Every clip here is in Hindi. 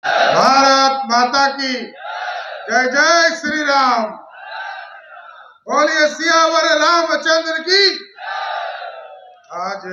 भारत माता की जय। जय श्री राम। बोलिए सियावर रामचंद्र की। आज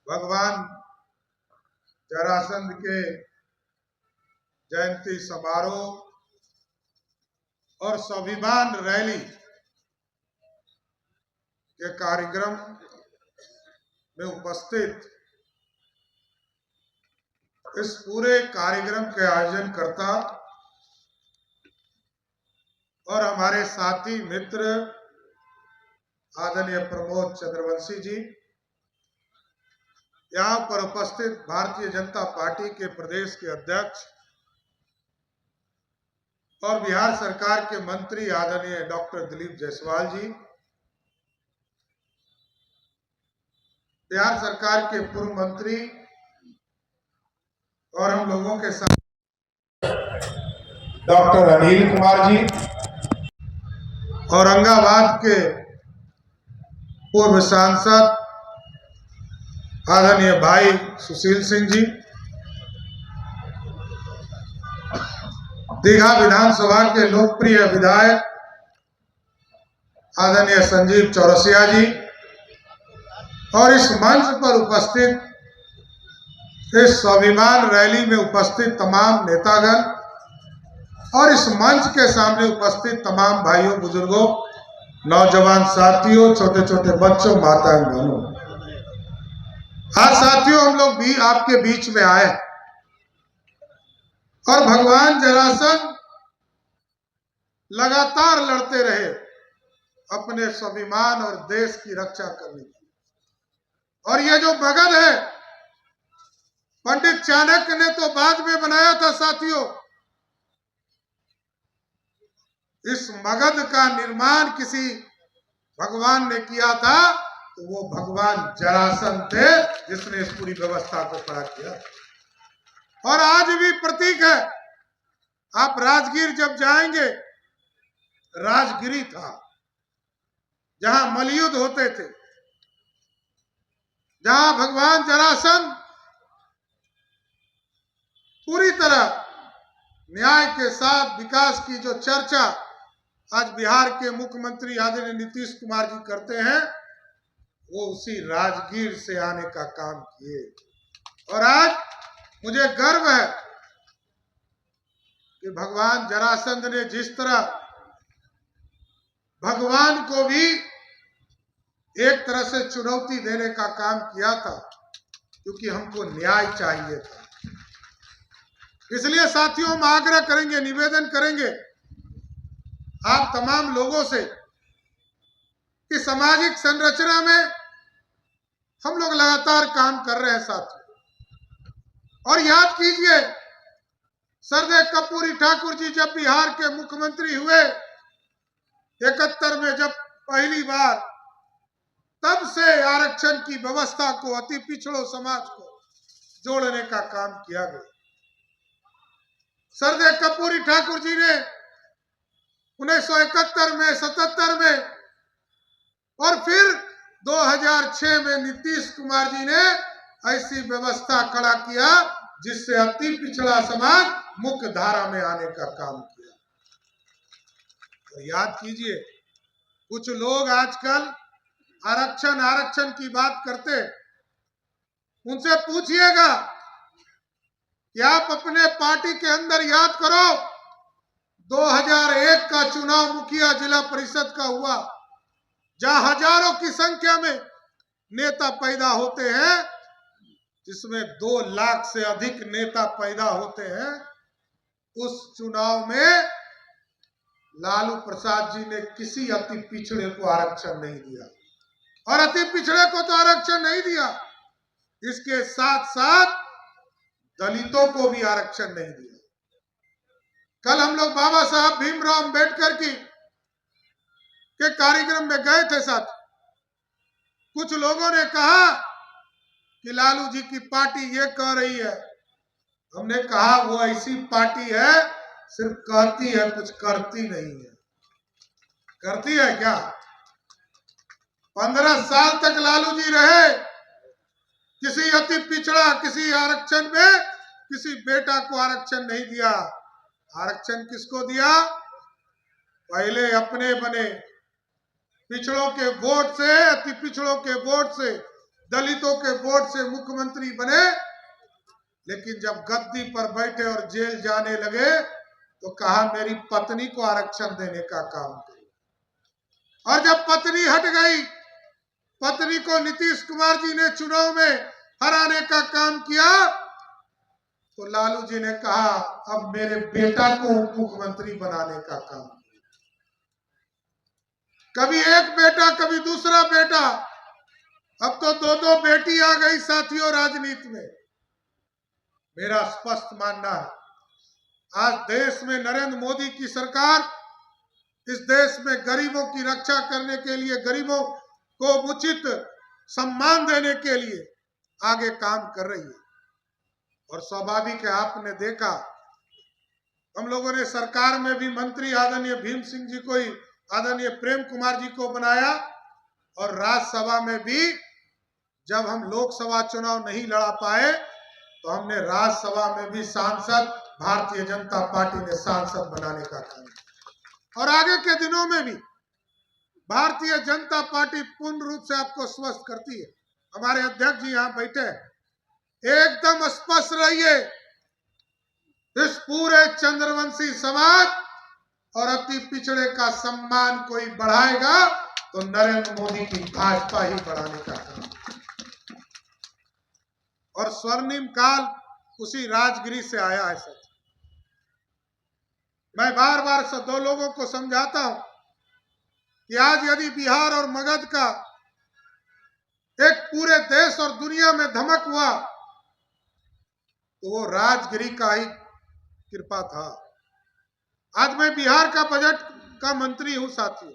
भगवान जरासंध के जयंती समारोह और स्वाभिमान रैली के कार्यक्रम में उपस्थित इस पूरे कार्यक्रम के आयोजन करता और हमारे साथी मित्र आदरणीय प्रमोद चंद्रवंशी जी, यहाँ पर उपस्थित भारतीय जनता पार्टी के प्रदेश के अध्यक्ष और बिहार सरकार के मंत्री आदरणीय डॉक्टर दिलीप जायसवाल जी, बिहार सरकार के पूर्व मंत्री और हम लोगों के साथ डॉक्टर अनिल कुमार जी, औरंगाबाद के पूर्व सांसद आदरणीय भाई सुशील सिंह जी, दीघा विधानसभा के लोकप्रिय विधायक आदरणीय संजीव चौरसिया जी और इस मंच पर उपस्थित इस स्वाभिमान रैली में उपस्थित तमाम नेतागण और इस मंच के सामने उपस्थित तमाम भाइयों बुजुर्गों, नौजवान साथियों, छोटे छोटे बच्चों, माताएं बहनों, आज साथियों हम लोग भी आपके बीच में आए और भगवान जरासंध लगातार लड़ते रहे अपने स्वाभिमान और देश की रक्षा करने की। और ये जो मगध है, पंडित चाणक्य ने तो बाद में बनाया था साथियों, इस मगध का निर्माण किसी भगवान ने किया था तो वो भगवान जरासंध थे जिसने इस पूरी व्यवस्था को खड़ा किया। और आज भी प्रतीक है, आप राजगीर जब जाएंगे, राजगिरी था जहां मलयुद्ध होते थे, जहां भगवान जरासंध पूरी तरह न्याय के साथ विकास की जो चर्चा आज बिहार के मुख्यमंत्री आदरणीय नीतीश कुमार जी करते हैं, वो उसी राजगीर से आने का काम किए। और आज मुझे गर्व है कि भगवान जरासंध ने जिस तरह भगवान को भी एक तरह से चुनौती देने का काम किया था, क्योंकि हमको न्याय चाहिए था। इसलिए साथियों हम आग्रह करेंगे, निवेदन करेंगे आप तमाम लोगों से कि सामाजिक संरचना में हम लोग लगातार काम कर रहे हैं साथियों। और याद कीजिए, सरदेव कर्पूरी ठाकुर जी जब बिहार के मुख्यमंत्री हुए 71 में, जब पहली बार, तब से आरक्षण की व्यवस्था को, अति पिछड़ों समाज को जोड़ने का काम किया गया। सरदेव कर्पूरी ठाकुर जी ने 1971 में, 77 में और फिर 2006 में नीतीश कुमार जी ने ऐसी व्यवस्था खड़ा किया जिससे अति पिछड़ा समाज मुख्य धारा में आने का काम किया। तो याद कीजिए, कुछ लोग आजकल आरक्षण की बात करते, उनसे पूछिएगा कि आप अपने पार्टी के अंदर याद करो 2001 का चुनाव मुखिया जिला परिषद का हुआ, जहां हजारों की संख्या में नेता पैदा होते हैं, जिसमें 2 लाख से अधिक नेता पैदा होते हैं। उस चुनाव में लालू प्रसाद जी ने किसी अति पिछड़े को आरक्षण नहीं दिया, और अति पिछड़े को तो आरक्षण नहीं दिया, इसके साथ साथ दलितों को भी आरक्षण नहीं दिया। कल हम लोग बाबा साहब भीमराव अंबेडकर के कार्यक्रम में गए थे साथ। कुछ लोगों ने कहा कि लालू जी की पार्टी ये कह रही है। हमने कहा वो ऐसी पार्टी है, सिर्फ कहती है, कुछ करती नहीं है। करती है क्या? 15 साल तक लालू जी रहे, किसी अति पिछड़ा, किसी आरक्षण में किसी बेटा को आरक्षण नहीं दिया। आरक्षण किसको दिया? पहले अपने बने, पिछड़ों के वोट से, अति पिछड़ों के वोट से, दलितों के वोट से मुख्यमंत्री बने। लेकिन जब गद्दी पर बैठे और जेल जाने लगे तो कहा मेरी पत्नी को आरक्षण देने का काम करो। और जब पत्नी हट गई, पत्नी को नीतीश कुमार जी ने चुनाव में हराने का काम किया, तो लालू जी ने कहा अब मेरे बेटा को मुख्यमंत्री बनाने का काम। कभी एक बेटा, कभी दूसरा बेटा, अब तो दो दो बेटी आ गई साथियों राजनीति में। मेरा स्पष्ट मानना है, आज देश में नरेंद्र मोदी की सरकार इस देश में गरीबों की रक्षा करने के लिए, गरीबों को उचित सम्मान देने के लिए आगे काम कर रही है। और स्वाभाविक है, आपने देखा हम लोगों ने सरकार में भी मंत्री आदरणीय भीम सिंह जी को ही, आदरणीय प्रेम कुमार जी को बनाया, और राज्यसभा में भी जब हम लोकसभा चुनाव नहीं लड़ा पाए तो हमने राज्यसभा में भी सांसद, भारतीय जनता पार्टी ने सांसद बनाने का काम किया। और आगे के दिनों में भी भारतीय जनता पार्टी पूर्ण रूप से आपको स्वस्थ करती है। हमारे अध्यक्ष जी यहाँ बैठे हैं, एकदम स्पष्ट रहिए, इस पूरे चंद्रवंशी समाज और अति पिछड़े का सम्मान कोई बढ़ाएगा तो नरेंद्र मोदी की भाजपा ही बढ़ाने का काम। और स्वर्णिम काल उसी राजगिरी से आया है। सच, मैं बार बार सब दो लोगों को समझाता हूं कि आज यदि बिहार और मगध का एक पूरे देश और दुनिया में धमक हुआ तो वो राजगिरी का ही कृपा था। आज मैं बिहार का बजट का मंत्री हूं साथियों,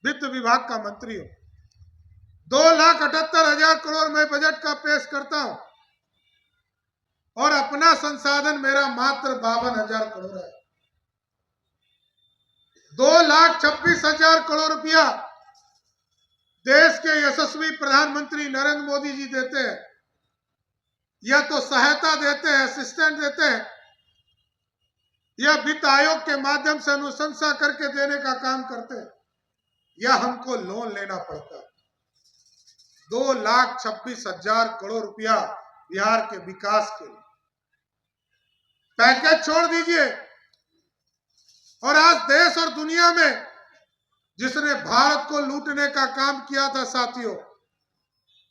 वित्त विभाग का मंत्री हूं। 2,78,000 करोड़ मैं बजट का पेश करता हूं और अपना संसाधन मेरा मात्र 52,000 करोड़ है। 2,26,000 करोड़ रुपया देश के यशस्वी प्रधानमंत्री नरेंद्र मोदी जी देते हैं, या तो सहायता देते हैं, असिस्टेंट देते हैं, या वित्त आयोग के माध्यम से अनुशंसा करके देने का काम करते हैं, या हमको लोन लेना पड़ता है। 2,26,000 करोड़ रुपया बिहार के विकास के लिए पैकेज छोड़ दीजिए। और आज देश और दुनिया में जिसने भारत को लूटने का काम किया था साथियों,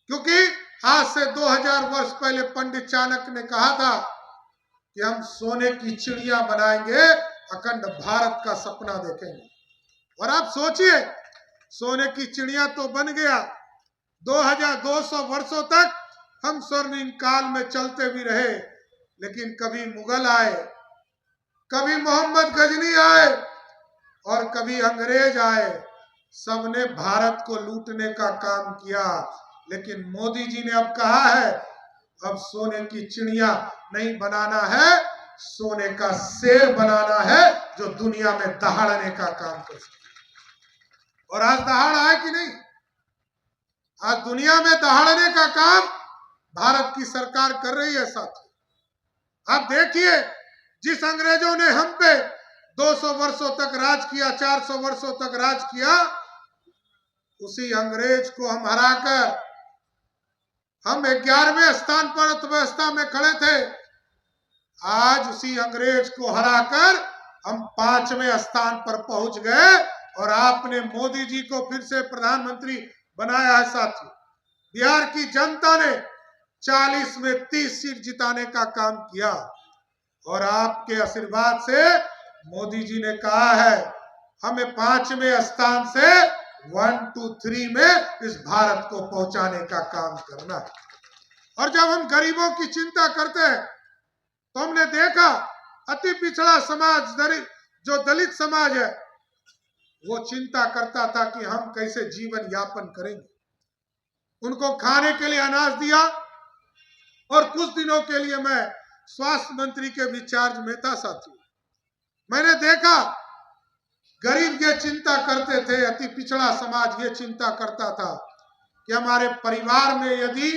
क्योंकि आज से 2000 वर्ष पहले पंडित चाणक्य ने कहा था कि हम सोने की चिड़िया बनाएंगे, अखंड भारत का सपना देखेंगे। और आप सोचिए, सोने की चिड़िया तो बन गया, 2200 वर्षों तक हम स्वर्णिम काल में चलते भी रहे, लेकिन कभी मुगल आए, कभी मोहम्मद गजनी आए और कभी अंग्रेज आए, सबने भारत को लूटने का काम किया। लेकिन मोदी जी ने अब कहा है अब सोने की चिड़िया नहीं बनाना है, सोने का शेर बनाना है जो दुनिया में दहाड़ने का काम कर सके। और आज दहाड़ आए कि नहीं? आज दुनिया में दहाड़ने का काम भारत की सरकार कर रही है साथियों। आप देखिए, जिस अंग्रेजों ने हम पे 200 वर्षों तक राज किया, 400 वर्षों तक राज किया, उसी अंग्रेज को हम हराकर हम 11वें स्थान पर अर्थव्यवस्था में खड़े थे। आज उसी अंग्रेज को हराकर हम 5वें स्थान पर पहुंच गए और आपने मोदी जी को फिर से प्रधानमंत्री बनाया है साथियों। बिहार की जनता ने 40 में 30 सीट जिताने का काम किया और आपके आशीर्वाद से मोदी जी ने कहा है हमें 5वें स्थान से 1, 2, 3 में इस भारत को पहुंचाने का काम करना है। और जब हम गरीबों की चिंता करते हैं तो हमने देखा अति पिछड़ा समाज, जो दलित समाज है, वो चिंता करता था कि हम कैसे जीवन यापन करेंगे। उनको खाने के लिए अनाज दिया और कुछ दिनों के लिए मैं स्वास्थ्य मंत्री के भी चार्ज में था साथियों। मैंने देखा गरीब ये चिंता करते थे, अति पिछड़ा समाज ये चिंता करता था कि हमारे परिवार में यदि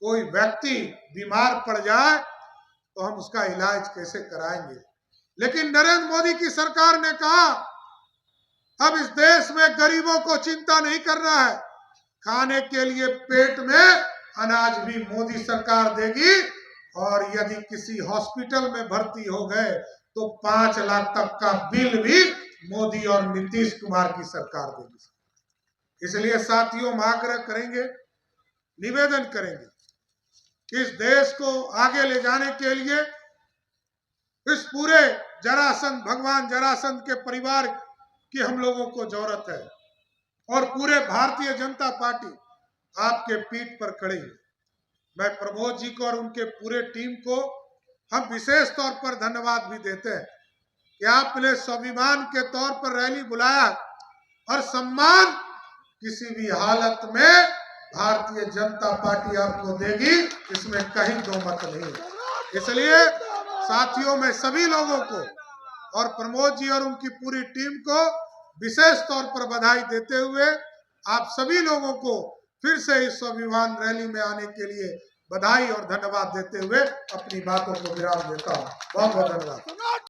कोई व्यक्ति बीमार पड़ जाए तो हम उसका इलाज कैसे कराएंगे। लेकिन नरेंद्र मोदी की सरकार ने कहा अब इस देश में गरीबों को चिंता नहीं करना है, खाने के लिए पेट में अनाज भी मोदी सरकार देगी, और यदि किसी हॉस्पिटल में भर्ती हो गए तो 5 लाख तक का बिल भी मोदी और नीतीश कुमार की सरकार देगी। इसलिए साथियों, हम आग्रह करेंगे, निवेदन करेंगे कि इस देश को आगे ले जाने के लिए इस पूरे जरासंध, भगवान जरासंध के परिवार की हम लोगों को जरूरत है, और पूरे भारतीय जनता पार्टी आपके पीठ पर खड़ी है। मैं प्रमोद जी को और उनके पूरे टीम को हम विशेष तौर पर धन्यवाद भी देते हैं कि आपने स्वाभिमान के तौर पर रैली बुलाया, और सम्मान किसी भी हालत में भारतीय जनता पार्टी आपको देगी, इसमें कहीं दो मत नहीं। इसलिए साथियों, मैं सभी लोगों को और प्रमोद जी और उनकी पूरी टीम को विशेष तौर पर बधाई देते हुए आप सभी लोगों को फिर से इस स्वाभिमान रैली में आने के लिए बधाई और धन्यवाद देते हुए अपनी बातों को विराम देता हूँ। बहुत बहुत धन्यवाद।